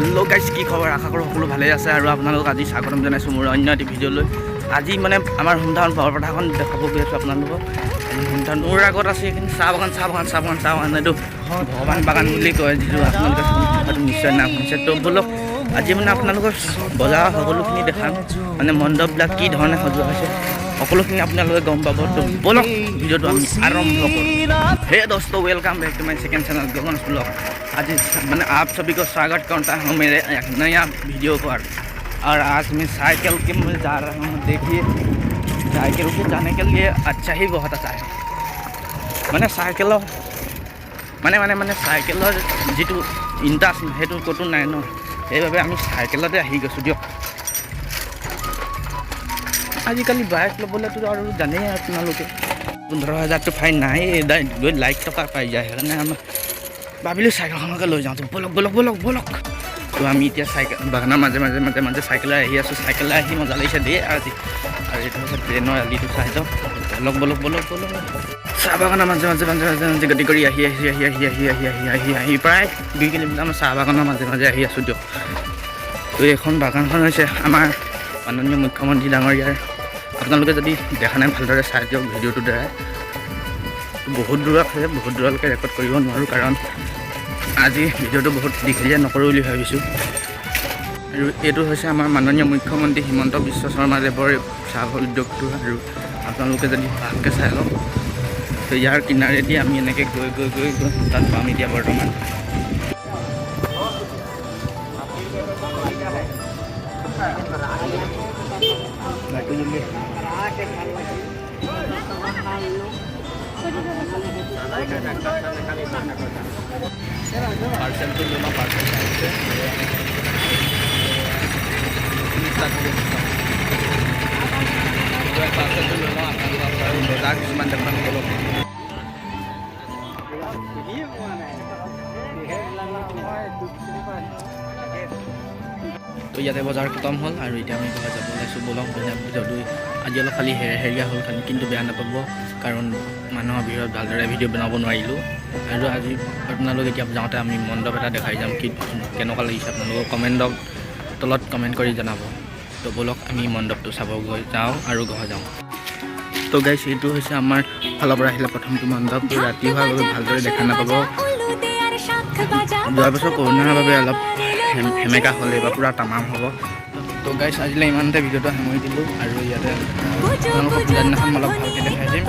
Hello' guys, কি খবৰ? আশা কৰোঁ সকলো ভালে আছে আৰু আপোনালোকক আজি স্বাগতম জনাইছোঁ মোৰ অন্য এটি ভিডিঅ'লৈ। আজি মানে আমাৰ হোমটাউন বৰপথাৰখন দেখাব গৈ আছোঁ আপোনালোকক। হোমটাউন মোৰ আগত আছে এইখিনি চাহ বাগান এইটো ভগৱান বাগান বুলি কয়, যিটো আপোনালোকে হয়তো নিশ্চয় নাম শুনিছে। তো ব'লক আজি মানে আপোনালোকৰ বজাৰ সকলোখিনি দেখাম, মানে মণ্ডপবিলাক কি ধৰণে সজোৱা হৈছে সকলোখিনি আপোনালোকে গম পাব। তো ব'লক ভিডিঅ'টো আমি आरंभ करो। हे दोस्तों, welcome back to my second channel Gagan's blog. आज मैंने आप सभी को स्वागत करता हूँ मेरे एक नया वीडियो पर। और आज मैं साइकिल के में जा रहा हूँ। देखिए, साइकिल के जाने के लिए अच्छा ही बहुत अच्छा है। मैंने साइकिल मैंने साइकिलर जी इंटरेस्ट সেইটো ক'তো নাই ন, সেইবাবে আমি সাইকেলতে আহি গৈছোঁ দিয়ক। আজিকালি বাইক ল'বলৈতো আৰু জানেই আপোনালোকে 15,000 ফাইন নাই, গৈ লাইক টকা পাই যায়। সেইকাৰণে আমাৰ ভাবিলোঁ চাইকেলখনকে লৈ যাওঁ। তো ব'লক। তো আমি এতিয়া চাইকেল বাগানৰ মাজে চাইকেলে আহি আছোঁ। চাইকেলে আহি মজা লাগিছে দেই আজি। আৰু এইটো হৈছে ট্ৰেইনৰ আলিটো চাই যাওঁ। ব'লক চাহ বাগানৰ মাজে গতি কৰি আহি প্ৰায় 2 কিলোমিটাৰ মই চাহ বাগানৰ মাজে আহি আছোঁ দিয়ক। তো এইখন বাগানখন হৈছে আমাৰ মাননীয় মুখ্যমন্ত্ৰী ডাঙৰীয়াৰ। আপোনালোকে যদি দেখা নাই ভালদৰে চাই দিয়ক ভিডিঅ'টোৰ দ্বাৰাই। বহুত দূৰত আছে, বহুত দূৰলৈকে ৰেকৰ্ড কৰিব নোৱাৰোঁ, কাৰণ আজি ভিডিঅ'টো বহুত দীঘলীয়া নকৰোঁ বুলি ভাবিছোঁ। আৰু এইটো হৈছে আমাৰ মাননীয় মুখ্যমন্ত্ৰী হিমন্ত বিশ্ব শৰ্মা দেৱৰ চাহ উদ্যোগটো। আৰু আপোনালোকে যদি ভালকৈ চাই লওক, তো ইয়াৰ কিনাৰেদি আমি এনেকৈ গৈ তাত পাম এতিয়া বৰ্তমান। পাৰ্চেলটো লৈ লওঁ, পাৰ্চেল আহিছে। পাৰ্চেলটো লৈ লওঁ আপোনালোকক আৰু বজাৰ কিছুমান দেখুৱাম অলপ। তো ইয়াতে বজাৰ খতম হ'ল আৰু এতিয়া আমি ঘৰত যাব ওলাইছোঁ। ব'লক ভিডিঅ'টো আজি অলপ খালি হেৰিয়া হ'ল, কিন্তু বেয়া নাপাব, কাৰণ মানুহৰ ভিৰত ভালদৰে ভিডিঅ' বনাব নোৱাৰিলোঁ। আৰু আজি আপোনালোক এতিয়া যাওঁতে আমি মণ্ডপ এটা দেখাই যাম, কেনেকুৱা লাগিছে আপোনালোকক কমেণ্টৰ তলত কমেণ্ট কৰি জনাব। তো ব'লক আমি মণ্ডপটো চাব যাওঁ আৰু ঘৰ যাওঁ। তো গাইছ, এইটো হৈছে আমাৰ ফালৰ পৰা আহিলে প্ৰথমটো মণ্ডপ। ৰাতি হোৱাৰ বাবে ভালদৰে দেখা নাপাব। যোৱা বছৰ কৰোণাৰ বাবে অলপ সেমেকা হ'লে বা পূৰা তামাম হ'ব। তো গাইছ, আজিলৈ ইমানতে ভিডিঅ'টো সামৰি দিলোঁ। আৰু ইয়াতে আপোনালোকক পূজা দিনাখন অলপ ভালকৈ দেখাই দিম।